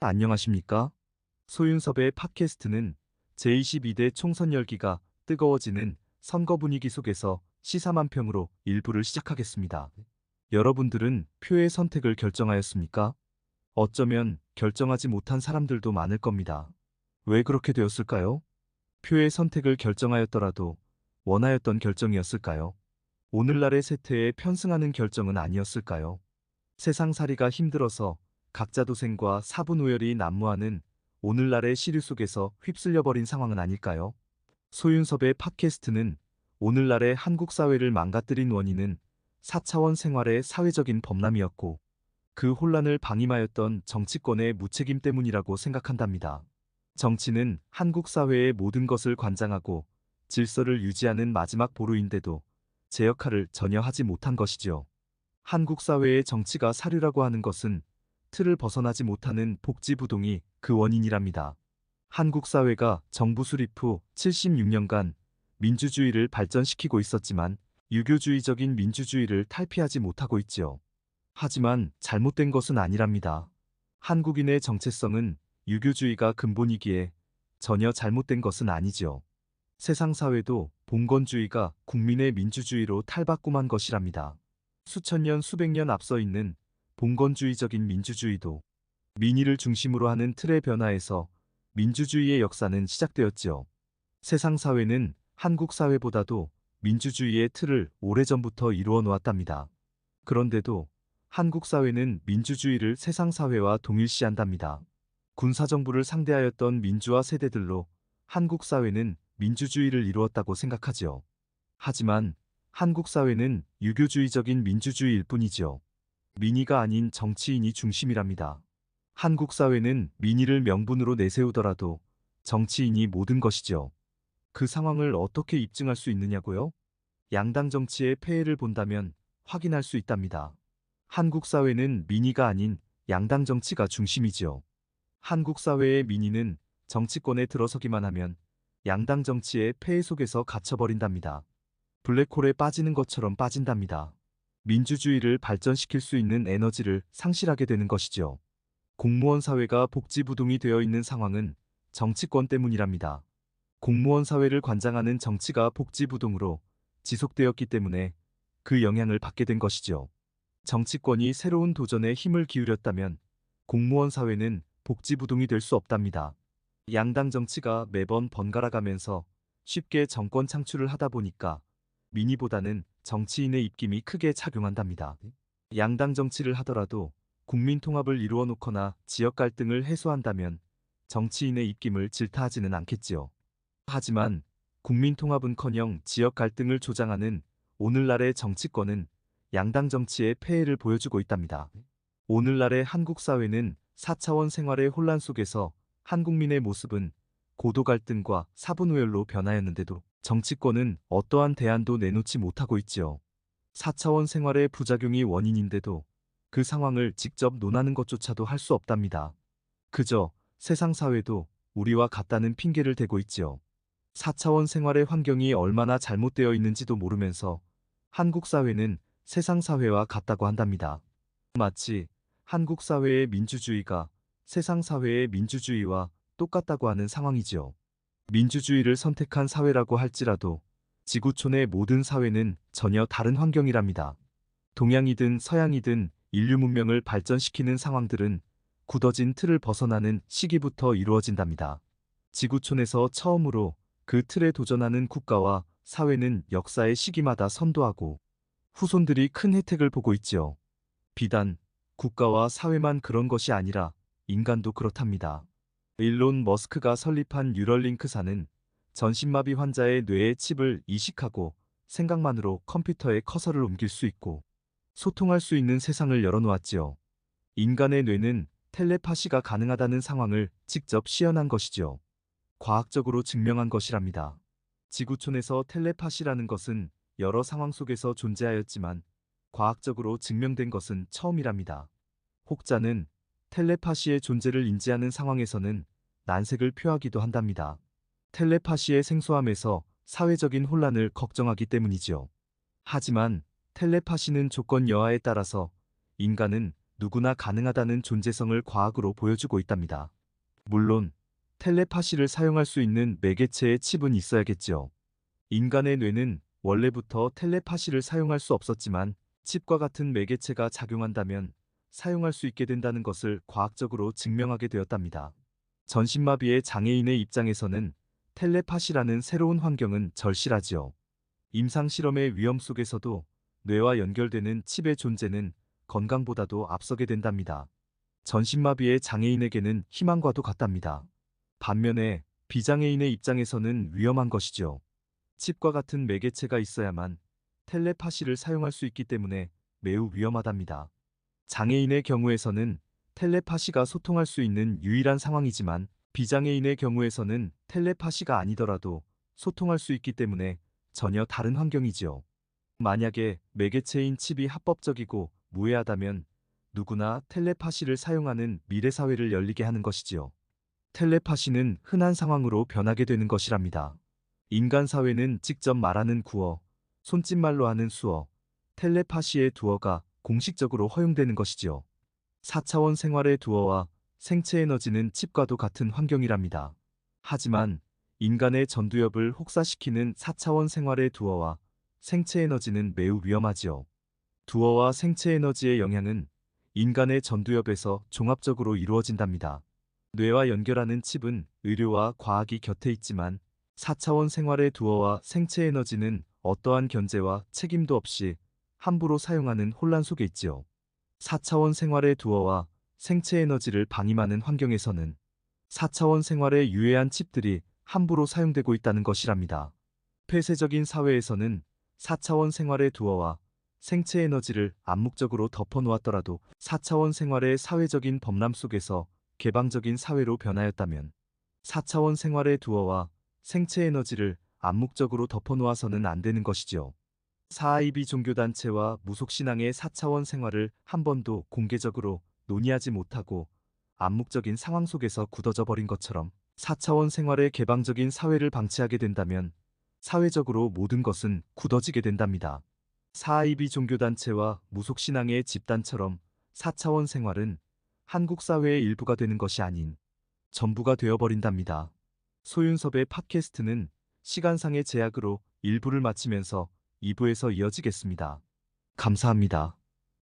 안녕하십니까? 소윤섭의 팟캐스트는 제22대 총선 열기가 뜨거워지는 선거 분위기 속에서 시사만평으로 일부를 시작하겠습니다. 여러분들은 표의 선택을 결정하였습니까? 어쩌면 결정하지 못한 사람들도 많을 겁니다. 왜 그렇게 되었을까요? 표의 선택을 결정하였더라도 원하였던 결정이었을까요? 오늘날의 세태에 편승하는 결정은 아니었을까요? 세상살이가 힘들어서 각자도생과 사분오열이 난무하는 오늘날의 시류 속에서 휩쓸려버린 상황은 아닐까요? 소윤섭의 팟캐스트는 오늘날의 한국 사회를 망가뜨린 원인은 4차원 생활의 사회적인 범람이었고 그 혼란을 방임하였던 정치권의 무책임 때문이라고 생각한답니다. 정치는 한국 사회의 모든 것을 관장하고 질서를 유지하는 마지막 보루인데도 제 역할을 전혀 하지 못한 것이지요. 한국 사회의 정치가 사류라고 하는 것은 틀을 벗어나지 못하는 복지부동이 그 원인이랍니다. 한국 사회가 정부 수립 후 76년간 민주주의를 발전시키고 있었지만 유교주의적인 민주주의를 탈피하지 못하고 있지요. 하지만 잘못된 것은 아니랍니다. 한국인의 정체성은 유교주의가 근본이기에 전혀 잘못된 것은 아니지요. 세상 사회도 봉건주의가 국민의 민주주의로 탈바꿈한 것이랍니다. 수천 년 수백 년 앞서 있는 봉건주의적인 민주주의도 민의를 중심으로 하는 틀의 변화에서 민주주의의 역사는 시작되었지요. 세상 사회는 한국 사회보다도 민주주의의 틀을 오래전부터 이루어 놓았답니다. 그런데도 한국 사회는 민주주의를 세상 사회와 동일시한답니다. 군사정부를 상대하였던 민주화 세대들로 한국 사회는 민주주의를 이루었다고 생각하지요. 하지만 한국 사회는 유교주의적인 민주주의일 뿐이지요. 민의가 아닌 정치인이 중심이랍니다. 한국 사회는 민의를 명분으로 내세우더라도 정치인이 모든 것이지요. 그 상황을 어떻게 입증할 수 있느냐고요? 양당 정치의 폐해를 본다면 확인할 수 있답니다. 한국 사회는 민의가 아닌 양당 정치가 중심이지요. 한국 사회의 민의는 정치권에 들어서기만 하면 양당 정치의 폐해 속에서 갇혀버린답니다. 블랙홀에 빠지는 것처럼 빠진답니다. 민주주의를 발전시킬 수 있는 에너지를 상실하게 되는 것이지요. 공무원 사회가 복지부동이 되어 있는 상황은 정치권 때문이랍니다. 공무원 사회를 관장하는 정치가 복지부동으로 지속되었기 때문에 그 영향을 받게 된 것이지요. 정치권이 새로운 도전에 힘을 기울였다면 공무원 사회는 복지부동이 될 수 없답니다. 양당 정치가 매번 번갈아가면서 쉽게 정권 창출을 하다 보니까 민의보다는 정치인의 입김이 크게 작용한답니다. 양당 정치를 하더라도 국민 통합을 이루어 놓거나 지역 갈등을 해소한다면 정치인의 입김을 질타하지는 않겠지요. 하지만 국민 통합은커녕 지역 갈등을 조장하는 오늘날의 정치권은 양당 정치의 폐해를 보여주고 있답니다. 오늘날의 한국 사회는 4차원 생활의 혼란 속에서 한국민의 모습은 고도 갈등과 사분오열로 변하였는데도 정치권은 어떠한 대안도 내놓지 못하고 있지요. 4차원 생활의 부작용이 원인인데도 그 상황을 직접 논하는 것조차도 할 수 없답니다. 그저 세상 사회도 우리와 같다는 핑계를 대고 있지요. 4차원 생활의 환경이 얼마나 잘못되어 있는지도 모르면서 한국 사회는 세상 사회와 같다고 한답니다. 마치 한국 사회의 민주주의가 세상 사회의 민주주의와 똑같다고 하는 상황이지요. 민주주의를 선택한 사회라고 할지라도 지구촌의 모든 사회는 전혀 다른 환경이랍니다. 동양이든 서양이든 인류 문명을 발전시키는 상황들은 굳어진 틀을 벗어나는 시기부터 이루어진답니다. 지구촌에서 처음으로 그 틀에 도전하는 국가와 사회는 역사의 시기마다 선도하고 후손들이 큰 혜택을 보고 있지요. 비단 국가와 사회만 그런 것이 아니라 인간도 그렇답니다. 일론 머스크가 설립한 뉴럴링크사는 전신마비 환자의 뇌에 칩을 이식하고 생각만으로 컴퓨터에 커서를 옮길 수 있고 소통할 수 있는 세상을 열어놓았지요. 인간의 뇌는 텔레파시가 가능하다는 상황을 직접 시연한 것이지요. 과학적으로 증명한 것이랍니다. 지구촌에서 텔레파시라는 것은 여러 상황 속에서 존재하였지만 과학적으로 증명된 것은 처음이랍니다. 혹자는 텔레파시의 존재를 인지하는 상황에서는 난색을 표하기도 한답니다. 텔레파시의 생소함에서 사회적인 혼란을 걱정하기 때문이지요. 하지만 텔레파시는 조건 여하에 따라서 인간은 누구나 가능하다는 존재성을 과학으로 보여주고 있답니다. 물론 텔레파시를 사용할 수 있는 매개체의 칩은 있어야겠지요. 인간의 뇌는 원래부터 텔레파시를 사용할 수 없었지만 칩과 같은 매개체가 작용한다면 사용할 수 있게 된다는 것을 과학적으로 증명하게 되었답니다. 전신마비의 장애인의 입장에서는 텔레파시라는 새로운 환경은 절실하지요. 임상실험의 위험 속에서도 뇌와 연결되는 칩의 존재는 건강보다도 앞서게 된답니다. 전신마비의 장애인에게는 희망과도 같답니다. 반면에 비장애인의 입장에서는 위험한 것이죠. 칩과 같은 매개체가 있어야만 텔레파시를 사용할 수 있기 때문에 매우 위험하답니다. 장애인의 경우에서는 텔레파시가 소통할 수 있는 유일한 상황이지만 비장애인의 경우에서는 텔레파시가 아니더라도 소통할 수 있기 때문에 전혀 다른 환경이지요. 만약에 매개체인 칩이 합법적이고 무해하다면 누구나 텔레파시를 사용하는 미래 사회를 열리게 하는 것이지요. 텔레파시는 흔한 상황으로 변하게 되는 것이랍니다. 인간 사회는 직접 말하는 구어, 손짓말로 하는 수어, 텔레파시의 두어가 공식적으로 허용되는 것이지요. 4차원 생활의 두어와 생체 에너지는 칩과도 같은 환경이랍니다. 하지만 인간의 전두엽을 혹사시키는 4차원 생활의 두어와 생체 에너지는 매우 위험하지요. 두어와 생체 에너지의 영향은 인간의 전두엽에서 종합적으로 이루어진답니다. 뇌와 연결하는 칩은 의료와 과학이 곁에 있지만 4차원 생활의 두어와 생체 에너지는 어떠한 견제와 책임도 없이 함부로 사용하는 혼란 속에 있지요. 4차원 생활의 두어와 생체 에너지를 방임하는 환경에서는 4차원 생활에 유해한 칩들이 함부로 사용되고 있다는 것이랍니다. 폐쇄적인 사회에서는 4차원 생활의 두어와 생체 에너지를 암묵적으로 덮어놓았더라도 4차원 생활의 사회적인 범람 속에서 개방적인 사회로 변하였다면 4차원 생활의 두어와 생체 에너지를 암묵적으로 덮어놓아서는 안 되는 것이지요. 사이비 종교단체와 무속신앙의 4차원 생활을 한 번도 공개적으로 논의하지 못하고 암묵적인 상황 속에서 굳어져 버린 것처럼 4차원 생활의 개방적인 사회를 방치하게 된다면 사회적으로 모든 것은 굳어지게 된답니다. 사이비 종교단체와 무속신앙의 집단처럼 4차원 생활은 한국 사회의 일부가 되는 것이 아닌 전부가 되어버린답니다. 소윤섭의 팟캐스트는 시간상의 제약으로 1부를 마치면서 2부에서 이어지겠습니다. 감사합니다.